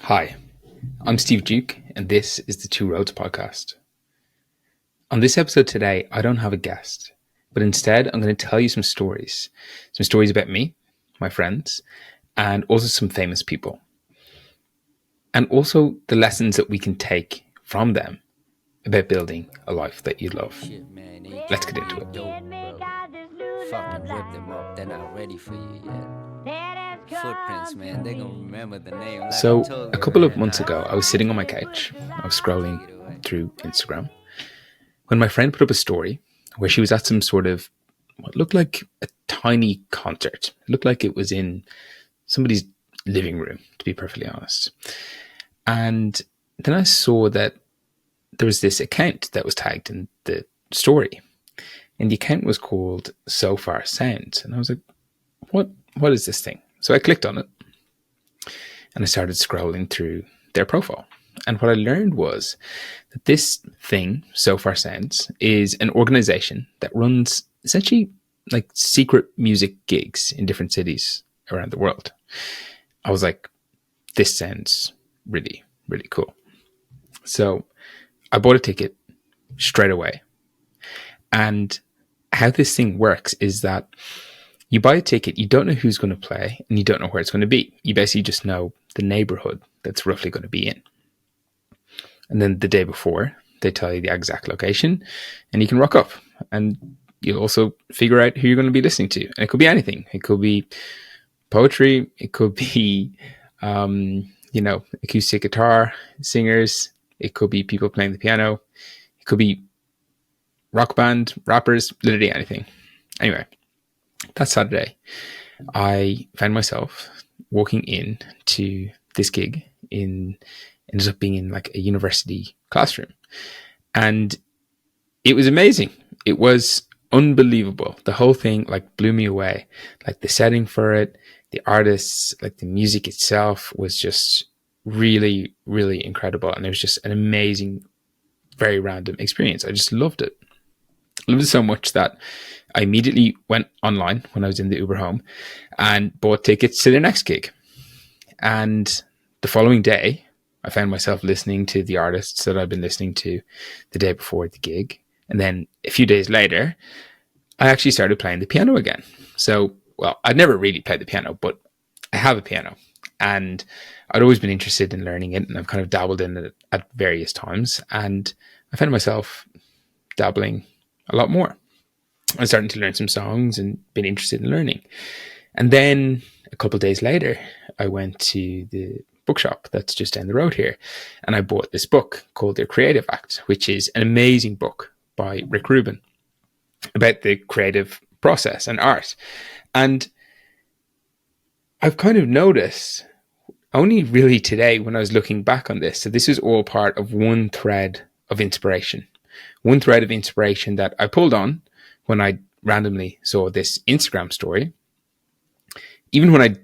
Hi, I'm Steve Duke, and this is the Two Roads podcast. On this episode today, I don't have a guest, but instead, I'm going to tell you some stories. Some stories about me, my friends, and also some famous people. And also the lessons that we can take from them about building a life that you love. Shit, man, they Let's get into dope, it. bro. Fucking rip them up. They're not ready for you yet. Footprints, man. They gonna remember the name. Like I So, told a you couple of earlier, months ago, dog. I was sitting on my couch. I was scrolling Take it away. through Instagram when my friend put up a story where she was at some sort of what looked like a tiny concert. It looked like it was in somebody's living room, to be perfectly honest. And then I saw that there was this account that was tagged in the story. And the account was called So Far Sounds. And I was like, what is this thing? So I clicked on it and I started scrolling through their profile. And what I learned was that this thing, So Far Sounds, is an organization that runs essentially like secret music gigs in different cities around the world. I was like, this sounds really, really cool. So I bought a ticket straight away. And how this thing works is that you buy a ticket, you don't know who's going to play, and you don't know where it's going to be. You basically just know the neighborhood that's roughly going to be in. And then the day before, they tell you the exact location, and you can rock up. And you'll also figure out who you're going to be listening to. And it could be anything. It could be poetry. It could be, acoustic guitar singers. It could be people playing the piano. It could be rock band, rappers, literally anything. Anyway, that Saturday, I found myself walking in to this gig ended up being in like a university classroom. And it was amazing. It was unbelievable. The whole thing like blew me away. Like the setting for it, the artists, like the music itself was just really, really incredible. And it was just an amazing, very random experience. I just loved it. I loved it so much that I immediately went online when I was in the Uber home and bought tickets to their next gig. And the following day, I found myself listening to the artists that I'd been listening to the day before the gig. And then a few days later, I actually started playing the piano again. So, well, I'd never really played the piano, but I have a piano and I'd always been interested in learning it, and I've kind of dabbled in it at various times. And I found myself dabbling a lot more. I was starting to learn some songs and been interested in learning. And then a couple of days later, I went to the bookshop that's just down the road here, and I bought this book called The Creative Act, which is an amazing book by Rick Rubin about the creative process and art. And I've kind of noticed only really today when I was looking back on this, so this is all part of one thread of inspiration. One thread of inspiration that I pulled on when I randomly saw this Instagram story, even when I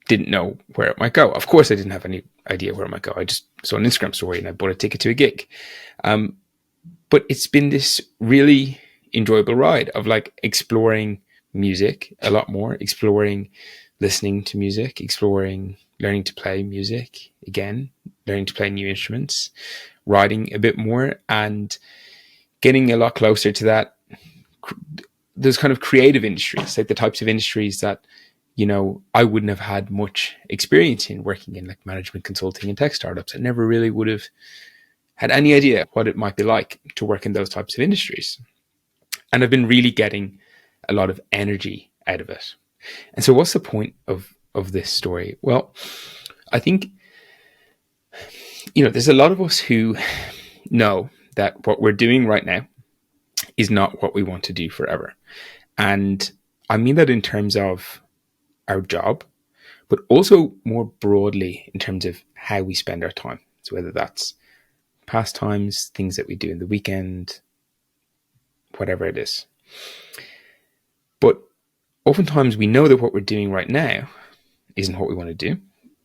didn't know where it might go. Of course, I didn't have any idea where it might go. I just saw an Instagram story and I bought a ticket to a gig. But it's been this really enjoyable ride of like exploring music a lot more, exploring listening to music, exploring learning to play music again, learning to play new instruments, writing a bit more, and getting a lot closer to that, those kind of creative industries, like the types of industries that, you know, I wouldn't have had much experience in working in, like management consulting and tech startups. I never really would have had any idea what it might be like to work in those types of industries. And I've been really getting a lot of energy out of it. And so what's the point of this story? Well, I think, you know, there's a lot of us who know that what we're doing right now is not what we want to do forever. And I mean that in terms of our job, but also more broadly in terms of how we spend our time. So whether that's pastimes, things that we do in the weekend, whatever it is. But oftentimes we know that what we're doing right now isn't what we want to do,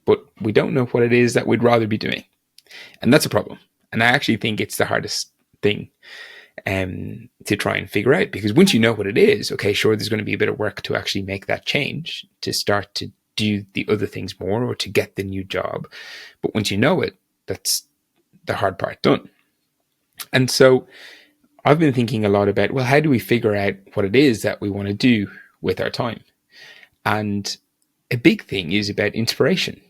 but we don't know what it is that we'd rather be doing. And that's a problem. And I actually think it's the hardest thing to try and figure out, because once you know what it is, okay, sure, there's going to be a bit of work to actually make that change, to start to do the other things more or to get the new job. But once you know it, that's the hard part done. And so I've been thinking a lot about, well, how do we figure out what it is that we want to do with our time? And a big thing is about inspiration.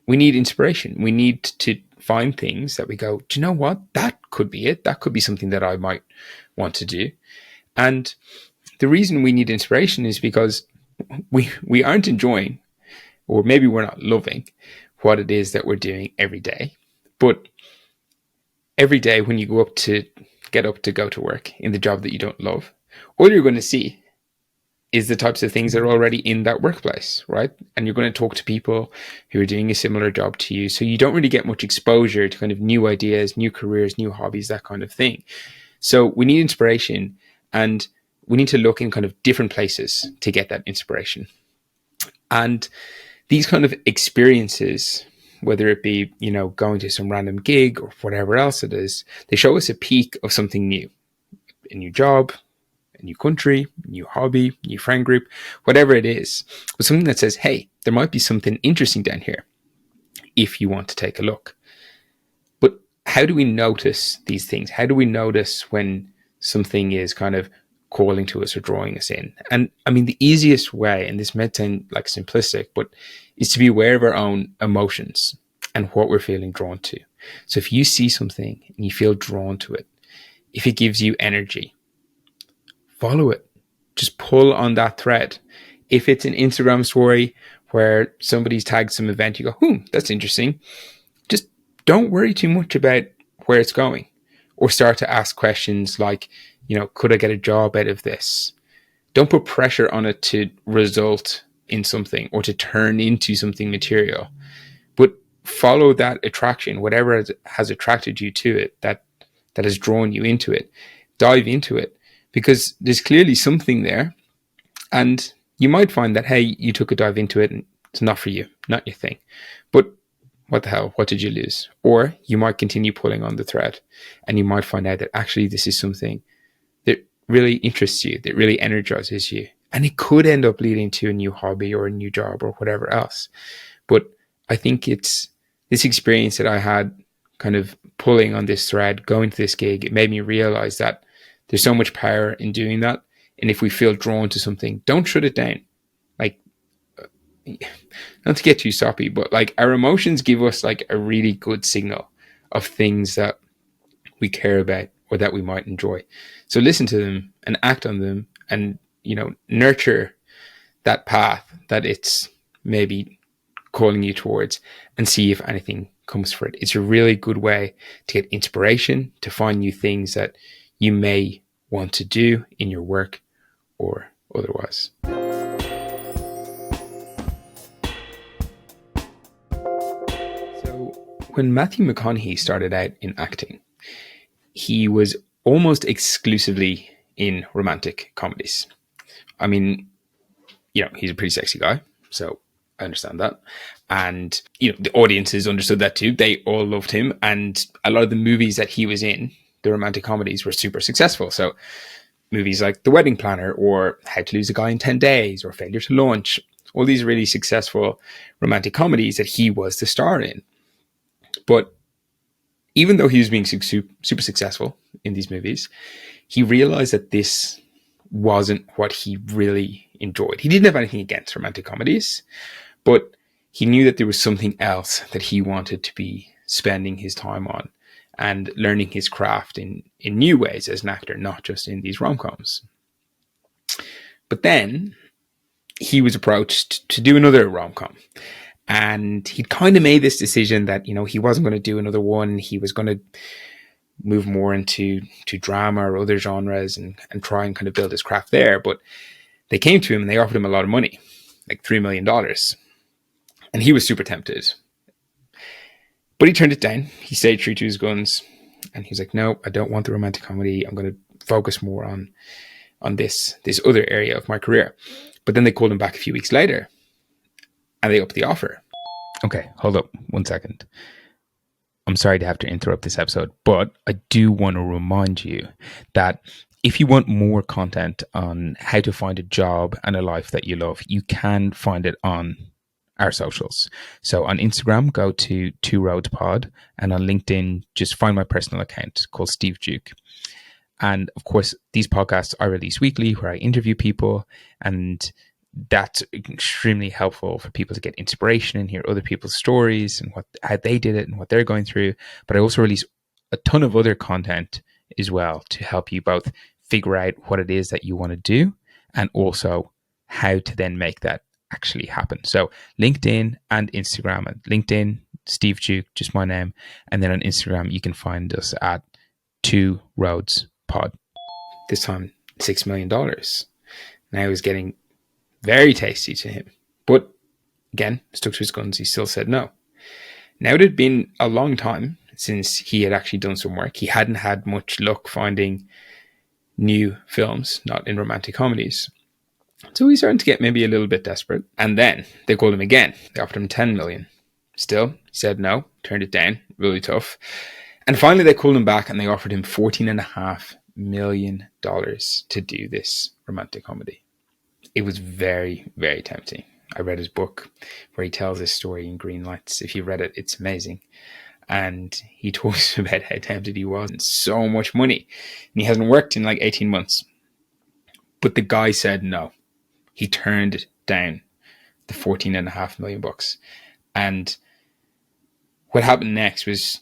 We need inspiration. We need to find things that we go, do you know what? That could be it. That could be something that I might want to do. And the reason we need inspiration is because we aren't enjoying, or maybe we're not loving what it is that we're doing every day. But every day when you get up to go to work in the job that you don't love, all you're going to see is the types of things that are already in that workplace, right? And you're going to talk to people who are doing a similar job to you. So you don't really get much exposure to kind of new ideas, new careers, new hobbies, that kind of thing. So we need inspiration, and we need to look in kind of different places to get that inspiration. And these kind of experiences, whether it be, going to some random gig or whatever else it is, they show us a peak of something new, a new job, a new country, a new hobby, new friend group, whatever it is, but something that says, hey, there might be something interesting down here if you want to take a look. But how do we notice these things? How do we notice when something is kind of calling to us or drawing us in? And I mean, the easiest way, and this might sound like simplistic, but is to be aware of our own emotions and what we're feeling drawn to. So if you see something and you feel drawn to it, if it gives you energy, follow it. Just pull on that thread. If it's an Instagram story where somebody's tagged some event, you go, that's interesting. Just don't worry too much about where it's going, or start to ask questions like, could I get a job out of this? Don't put pressure on it to result in something or to turn into something material, but follow that attraction, whatever has attracted you to it, that has drawn you into it. Dive into it, because there's clearly something there, and you might find that, hey, you took a dive into it and it's not for you, not your thing. But what the hell? What did you lose? Or you might continue pulling on the thread, and you might find out that actually this is something that really interests you, that really energizes you. And it could end up leading to a new hobby or a new job or whatever else. But I think it's this experience that I had kind of pulling on this thread, going to this gig. It made me realize that there's so much power in doing that. And if we feel drawn to something, don't shut it down. Like, not to get too soppy, but like our emotions give us like a really good signal of things that we care about or that we might enjoy. So listen to them and act on them, and, nurture that path that it's maybe calling you towards, and see if anything comes for it. It's a really good way to get inspiration, to find new things that you may want to do in your work or otherwise. So when Matthew McConaughey started out in acting, he was almost exclusively in romantic comedies. I mean, he's a pretty sexy guy, so I understand that. And, the audiences understood that too. They all loved him. And a lot of the movies that he was in, the romantic comedies, were super successful. So movies like The Wedding Planner, or How to Lose a Guy in 10 Days, or Failure to Launch, all these really successful romantic comedies that he was the star in. But even though he was being super successful in these movies, he realized that this wasn't what he really enjoyed. He didn't have anything against romantic comedies, but he knew that there was something else that he wanted to be spending his time on and learning his craft in new ways as an actor, not just in these rom-coms. But then he was approached to do another rom-com. And he'd kind of made this decision that, he wasn't going to do another one. He was going to move more into drama or other genres and try and kind of build his craft there. But they came to him and they offered him a lot of money, like $3 million. And he was super tempted. But he turned it down. He stayed true to his guns. And he was like, no, I don't want the romantic comedy. I'm going to focus more on this other area of my career. But then they called him back a few weeks later, and they upped the offer. Okay, hold up 1 second. I'm sorry to have to interrupt this episode, but I do want to remind you that if you want more content on how to find a job and a life that you love, you can find it on our socials. So on Instagram, go to Two Roads Pod, and on LinkedIn, just find my personal account called Steve Duke. And of course, these podcasts are released weekly where I interview people, and that's extremely helpful for people to get inspiration and hear other people's stories and how they did it and what they're going through. But I also release a ton of other content as well to help you both figure out what it is that you want to do and also how to then make that actually happen. So LinkedIn and Instagram. And LinkedIn, Steve Duke, just my name. And then on Instagram, you can find us at Two Roads Pod. This time, $6 million. Now he's getting very tasty to him. But again, stuck to his guns. He still said no. Now it had been a long time since he had actually done some work. He hadn't had much luck finding new films, not in romantic comedies. So he's starting to get maybe a little bit desperate. And then they called him again. They offered him $10 million. Still, he said no, turned it down, really tough. And finally they called him back and they offered him $14.5 million to do this romantic comedy. It was very, very tempting. I read his book where he tells his story in Green Lights. If you read it, it's amazing. And he talks about how tempted he was and so much money. And he hasn't worked in like 18 months. But the guy said no. He turned down the $14.5 million. And what happened next was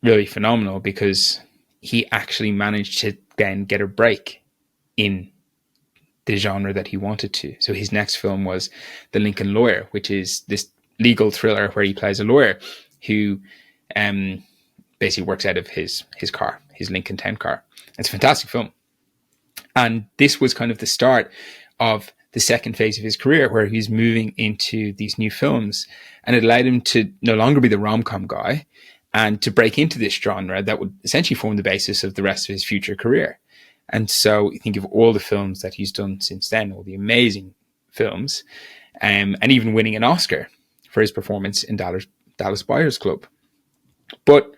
really phenomenal because he actually managed to then get a break in the genre that he wanted to. So his next film was The Lincoln Lawyer, which is this legal thriller where he plays a lawyer who basically works out of his car, his Lincoln Town car. It's a fantastic film. And this was kind of the start of the second phase of his career where he's moving into these new films, and it allowed him to no longer be the rom-com guy and to break into this genre that would essentially form the basis of the rest of his future career. And so you think of all the films that he's done since then, all the amazing films, and even winning an Oscar for his performance in Dallas Buyers Club. But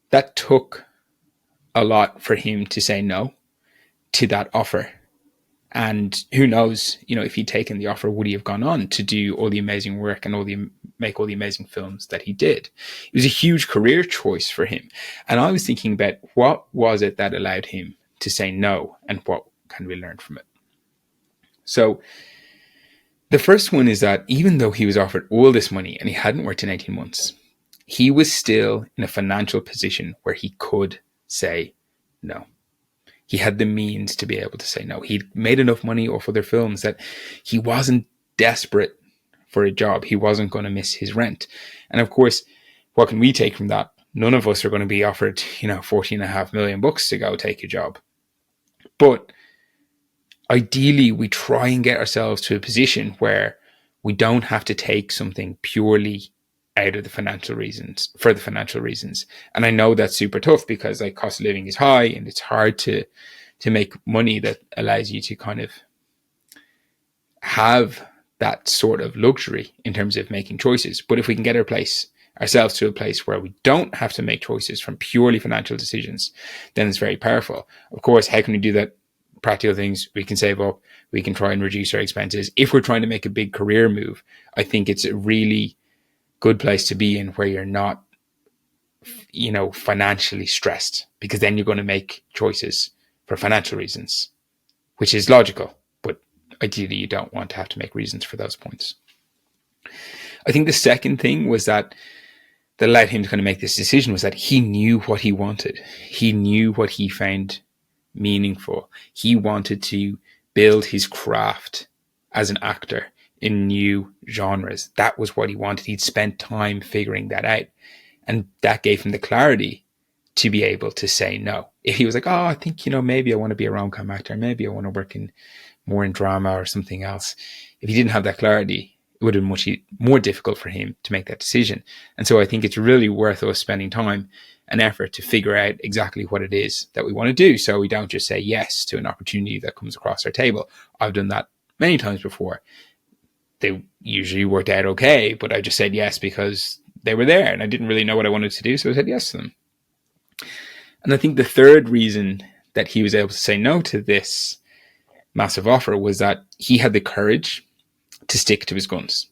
that took a lot for him to say no to that offer. And who knows, if he'd taken the offer, would he have gone on to do all the amazing work and make all the amazing films that he did? It was a huge career choice for him. And I was thinking about what was it that allowed him to say no and what can we learn from it? So the first one is that even though he was offered all this money and he hadn't worked in 18 months, he was still in a financial position where he could say no. He had the means to be able to say no. He'd made enough money off other films that he wasn't desperate for a job. He wasn't going to miss his rent. And of course, what can we take from that? None of us are going to be offered, $14.5 million to go take a job. But ideally, we try and get ourselves to a position where we don't have to take something purely out of the financial reasons, for the financial reasons. And I know that's super tough because cost of living is high and it's hard to make money that allows you to kind of have that sort of luxury in terms of making choices. But if we can get ourselves to a place where we don't have to make choices from purely financial decisions, then it's very powerful. Of course, how can we do that? Practical things. We can save up. We can try and reduce our expenses. If we're trying to make a big career move, I think it's a really good place to be in where you're not, financially stressed, because then you're going to make choices for financial reasons, which is logical. But ideally, you don't want to have to make reasons for those points. I think the second thing was that allowed him to kind of make this decision was that he knew what he wanted. He knew what he found meaningful. He wanted to build his craft as an actor in new genres. That was what he wanted. He'd spent time figuring that out. And that gave him the clarity to be able to say no. If he was like, I think, maybe I want to be a rom-com actor. Maybe I want to work more in drama or something else. If he didn't have that clarity, it would have been much more difficult for him to make that decision. And so I think it's really worth us spending time and effort to figure out exactly what it is that we want to do. So we don't just say yes to an opportunity that comes across our table. I've done that many times before. They usually worked out okay, but I just said yes because they were there and I didn't really know what I wanted to do. So I said yes to them. And I think the third reason that he was able to say no to this massive offer was that he had the courage to stick to his guns.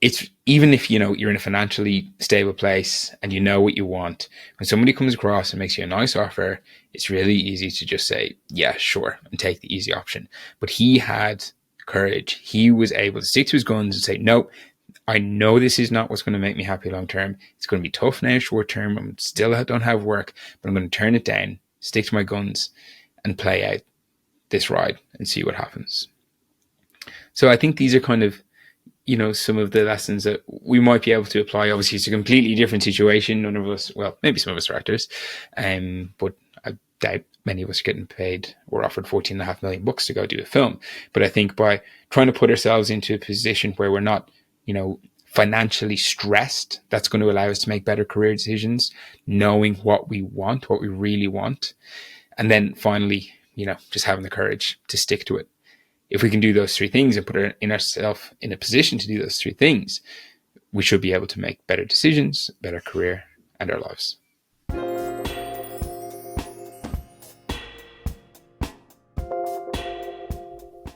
it's even if you're in a financially stable place and you know what you want, when somebody comes across and makes you a nice offer, it's really easy to just say, yeah, sure, and take the easy option. But he had courage. He was able to stick to his guns and say, no, I know this is not what's going to make me happy long term. It's going to be tough now short term. I'm still don't have work, but I'm going to turn it down, stick to my guns, and play out this ride and see what happens. So I think these are kind of, some of the lessons that we might be able to apply. Obviously, it's a completely different situation. None of us, well, maybe some of us are actors, but I doubt many of us are getting paid or offered $14.5 million to go do a film. But I think by trying to put ourselves into a position where we're not, financially stressed, that's going to allow us to make better career decisions, knowing what we want, what we really want. And then finally, just having the courage to stick to it. If we can do those three things and put ourselves in a position to do those three things, we should be able to make better decisions, better career, and our lives.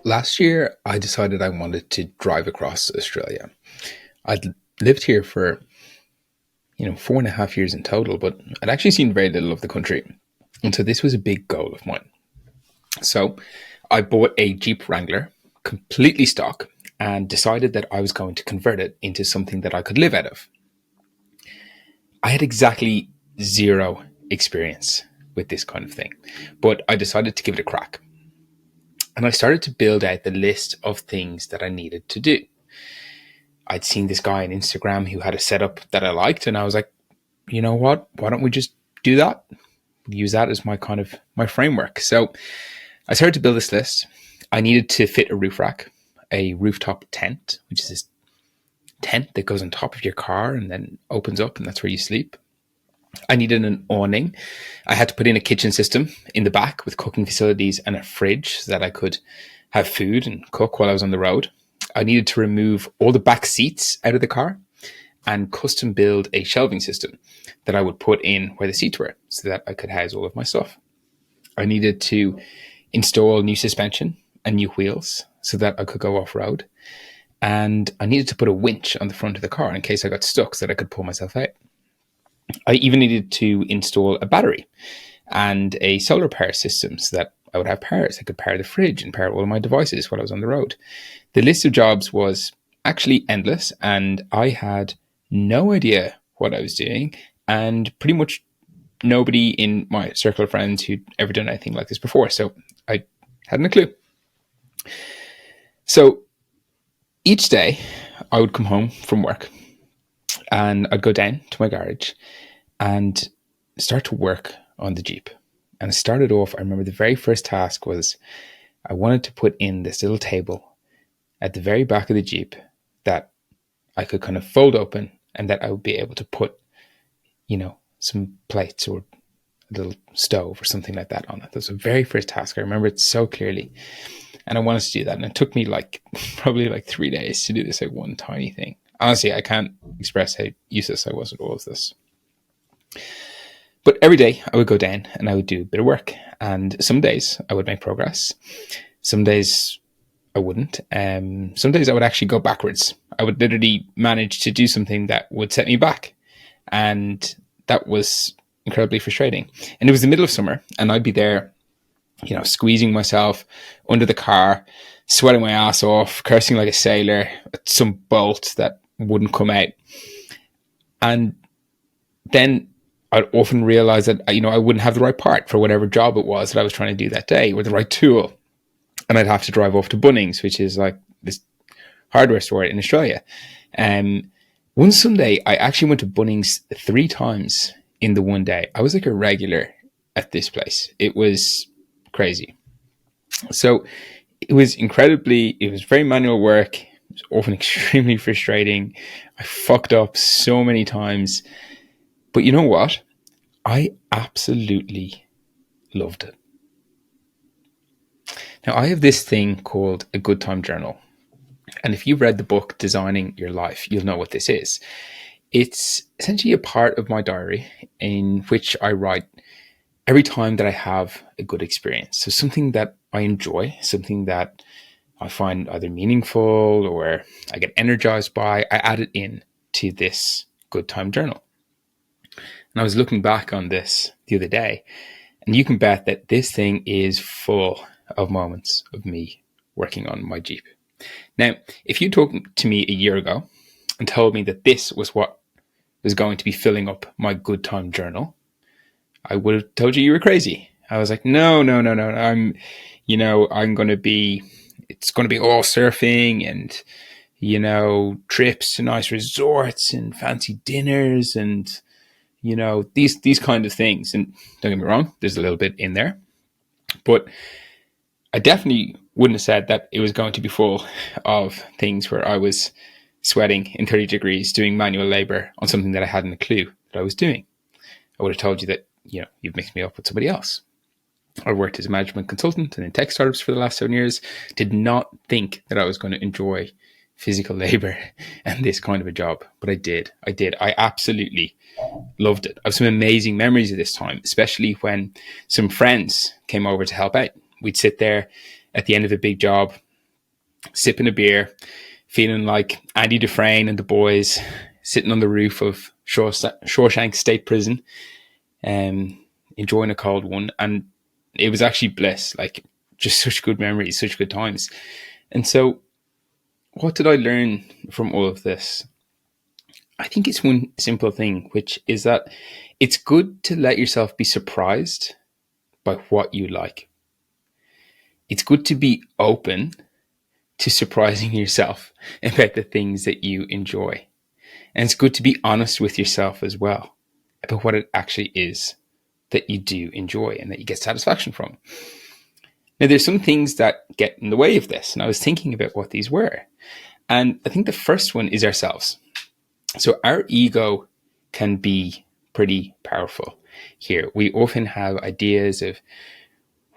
Last year, I decided I wanted to drive across Australia. I'd lived here for, 4.5 years in total, but I'd actually seen very little of the country. And so this was a big goal of mine. So I bought a Jeep Wrangler, completely stock, and decided that I was going to convert it into something that I could live out of. I had exactly zero experience with this kind of thing, but I decided to give it a crack. And I started to build out the list of things that I needed to do. I'd seen this guy on Instagram who had a setup that I liked, and I was like, you know what? Why don't we just do that? Use that as my framework. So I started to build this list. I needed to fit a roof rack, a rooftop tent, which is this tent that goes on top of your car and then opens up, and that's where you sleep. I needed an awning. I had to put in a kitchen system in the back with cooking facilities and a fridge so that I could have food and cook while I was on the road. I needed to remove all the back seats out of the car and custom build a shelving system that I would put in where the seats were so that I could house all of my stuff. I needed to install new suspension and new wheels so that I could go off-road. And I needed to put a winch on the front of the car in case I got stuck so that I could pull myself out. I even needed to install a battery and a solar power system so that I would have power. So I could power the fridge and power all of my devices while I was on the road. The list of jobs was actually endless, and I had no idea what I was doing, and pretty much nobody in my circle of friends who'd ever done anything like this before. So I hadn't a clue. So each day I would come home from work and I'd go down to my garage and start to work on the Jeep. And I started off, I remember the very first task was I wanted to put in this little table at the very back of the Jeep that I could kind of fold open and that I would be able to put, some plates or a little stove or something like that on it. That was the very first task. I remember it so clearly. And I wanted to do that. And it took me probably 3 days to do this one tiny thing. Honestly, I can't express how useless I was at all of this. But every day I would go down and I would do a bit of work. And some days I would make progress. Some days I wouldn't. Some days I would actually go backwards. I would literally manage to do something that would set me back. And that was incredibly frustrating. And it was the middle of summer and I'd be there, squeezing myself under the car, sweating my ass off, cursing like a sailor at some bolt that wouldn't come out. And then I'd often realize that, I wouldn't have the right part for whatever job it was that I was trying to do that day, or the right tool. And I'd have to drive off to Bunnings, which is like this hardware store in Australia. One Sunday, I actually went to Bunnings 3 times in the one day. I was like a regular at this place. It was crazy. So it was very manual work. It was often extremely frustrating. I fucked up so many times. But you know what? I absolutely loved it. Now, I have this thing called a good time journal. And if you've read the book Designing Your Life, you'll know what this is. It's essentially a part of my diary in which I write every time that I have a good experience. So something that I enjoy, something that I find either meaningful or I get energized by, I add it in to this good time journal. And I was looking back on this the other day, and you can bet that this thing is full of moments of me working on my Jeep. Now, if you talked to me a year ago and told me that this was what was going to be filling up my good time journal, I would have told you were crazy. I was like, no. I'm going to be, it's going to be all surfing and, trips to nice resorts and fancy dinners and, these kind of things. And don't get me wrong, there's a little bit in there, but I definitely wouldn't have said that it was going to be full of things where I was sweating in 30 degrees doing manual labor on something that I hadn't a clue that I was doing. I would have told you that, you've mixed me up with somebody else. I worked as a management consultant and in tech startups for the last 7 years. Did not think that I was going to enjoy physical labor and this kind of a job, but I did. I absolutely loved it. I have some amazing memories of this time, especially when some friends came over to help out. We'd sit there at the end of a big job, sipping a beer, feeling like Andy Dufresne and the boys sitting on the roof of Shawshank State Prison, enjoying a cold one. And it was actually bliss, like just such good memories, such good times. And so what did I learn from all of this? I think it's one simple thing, which is that it's good to let yourself be surprised by what you like. It's good to be open to surprising yourself about the things that you enjoy. And it's good to be honest with yourself as well about what it actually is that you do enjoy and that you get satisfaction from. Now, there's some things that get in the way of this, and I was thinking about what these were. And I think the first one is ourselves. So our ego can be pretty powerful here. We often have ideas of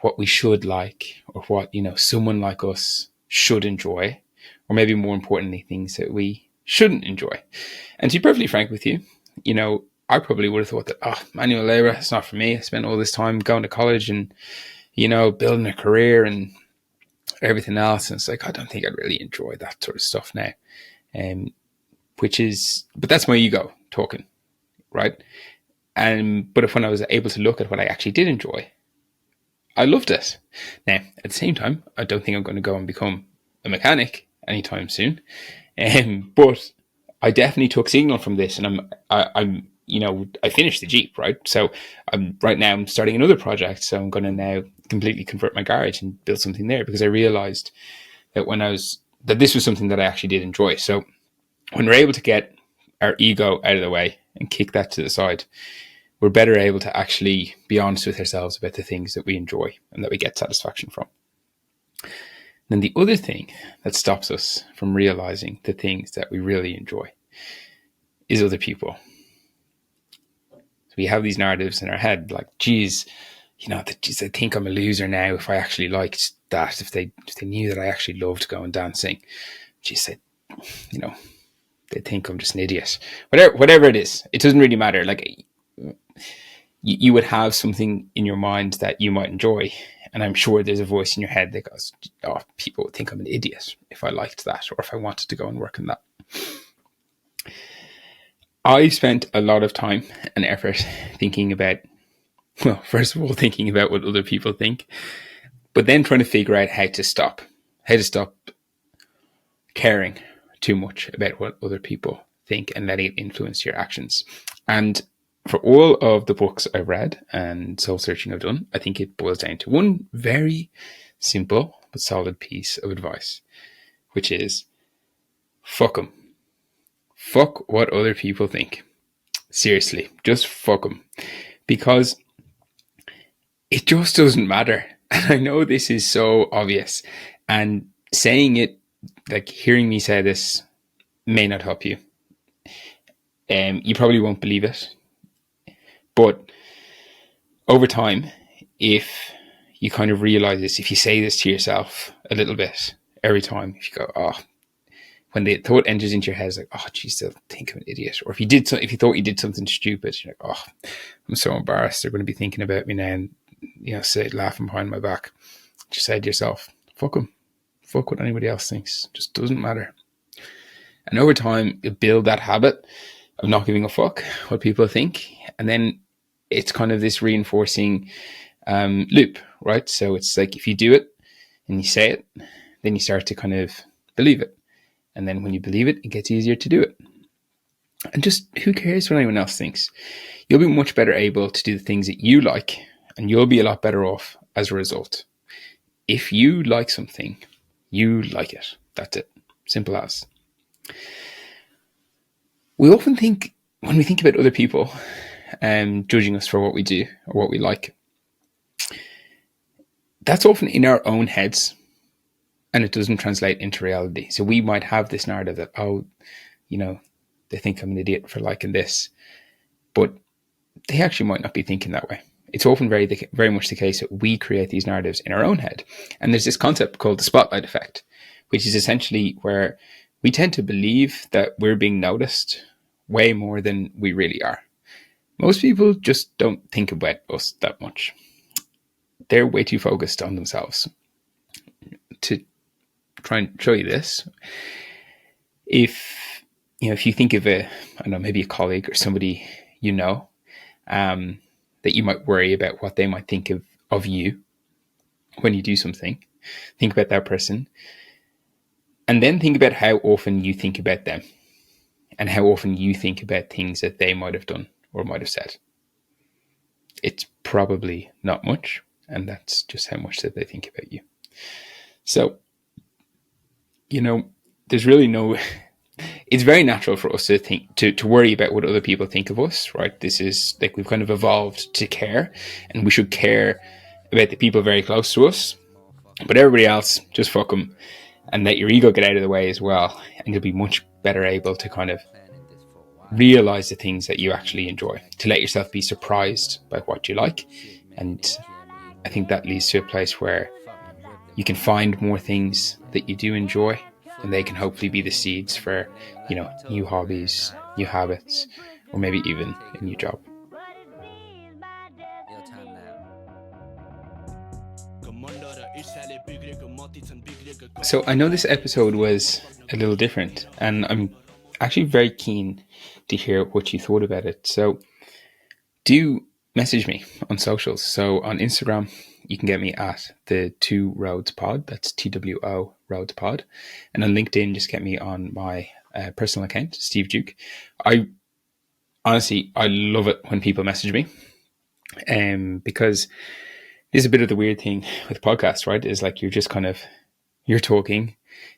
what we should like or what, someone like us should enjoy, or maybe more importantly, things that we shouldn't enjoy. And to be perfectly frank with you, I probably would have thought that, manual labor, it's not for me. I spent all this time going to college and, building a career and everything else. And it's like, I don't think I'd really enjoy that sort of stuff now. But that's my ego talking, right? But when I was able to look at what I actually did enjoy, I loved it. Now, at the same time, I don't think I'm going to go and become a mechanic anytime soon. But I definitely took signal from this, and I finished the Jeep, right? So right now I'm starting another project. So I'm going to now completely convert my garage and build something there, because I realized that that this was something that I actually did enjoy. So when we're able to get our ego out of the way and kick that to the side, we're better able to actually be honest with ourselves about the things that we enjoy and that we get satisfaction from. Then the other thing that stops us from realizing the things that we really enjoy is other people. So we have these narratives in our head, like, geez, they think I'm a loser now if I actually liked that, if they knew that I actually loved going dancing. Geez, they think I'm just an idiot. Whatever it is, it doesn't really matter. Like, you would have something in your mind that you might enjoy, and I'm sure there's a voice in your head that goes, people would think I'm an idiot if I liked that, or if I wanted to go and work on that. I spent a lot of time and effort thinking about, first of all, thinking about what other people think, but then trying to figure out how to stop caring too much about what other people think and letting it influence your actions. And for all of the books I've read and soul searching I've done, I think it boils down to one very simple but solid piece of advice, which is fuck them. Fuck what other people think. Seriously, just fuck them. Because it just doesn't matter. And I know this is so obvious. And saying it, like hearing me say this, may not help you. You probably won't believe it. But over time, if you kind of realize this, if you say this to yourself a little bit every time, if you go, when the thought enters into your head, it's like, geez, they'll think I'm an idiot. Or if you thought you did something stupid, you're like, I'm so embarrassed. They're going to be thinking about me now and, laughing behind my back. Just say to yourself, fuck them. fuck what anybody else thinks. It just doesn't matter. And over time, you build that habit of not giving a fuck what people think. And then it's kind of this reinforcing loop, right? So it's like if you do it and you say it, then you start to kind of believe it. And then when you believe it, it gets easier to do it. And just who cares what anyone else thinks? You'll be much better able to do the things that you like, and you'll be a lot better off as a result. If you like something, you like it. That's it. Simple as. We often think, when we think about other people judging us for what we do or what we like, that's often in our own heads, and it doesn't translate into reality. So we might have this narrative that, oh, you know, they think I'm an idiot for liking this, but they actually might not be thinking that way. It's often very much the case that we create these narratives in our own head. And there's this concept called the spotlight effect, which is essentially where we tend to believe that we're being noticed way more than we really are. Most people just don't think about us that much. They're way too focused on themselves. To try and show you this, if you think of maybe a colleague or somebody that you might worry about what they might think of you when you do something, think about that person, and then think about how often you think about them and how often you think about things that they might have done or might have said. It's probably not much, and that's just how much that they think about you. So, there's really no... It's very natural for us to think, to worry about what other people think of us, right? This is like we've kind of evolved to care, and we should care about the people very close to us. But everybody else, just fuck them, and let your ego get out of the way as well, and you'll be much better able to kind of realize the things that you actually enjoy, to let yourself be surprised by what you like. And I think that leads to a place where you can find more things that you do enjoy, and they can hopefully be the seeds for, new hobbies, new habits, or maybe even a new job. So I know this episode was a little different, and I'm actually very keen to hear what you thought about it. So do message me on socials. So on Instagram, you can get me at the Two Roads Pod. That's TWO Roads Pod. And on LinkedIn, just get me on my personal account, Steve Duke. I love it when people message me, because it's a bit of the weird thing with podcasts, right? Is like you're talking,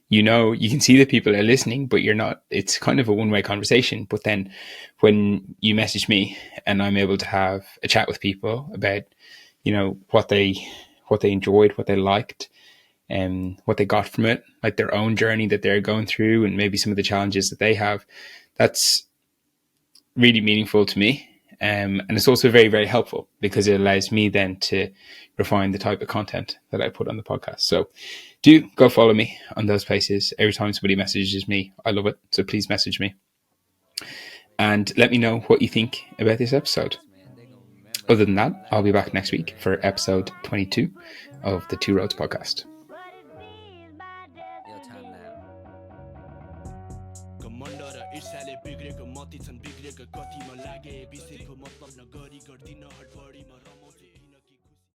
you can see that people are listening, but you're not. It's kind of a one-way conversation. But then when you message me and I'm able to have a chat with people about, what they enjoyed, what they liked, and what they got from it, like their own journey that they're going through, and maybe some of the challenges that they have, that's really meaningful to me. And it's also very, very helpful because it allows me then to refine the type of content that I put on the podcast. So do go follow me on those places. Every time somebody messages me, I love it. So please message me and let me know what you think about this episode. Other than that, I'll be back next week for episode 22 of the Two Roads Podcast. बिग्रेको मति छन् बिग्रेको कतिमा लागे बिसेको मतलब नगरी गर्दिन हडबडीमा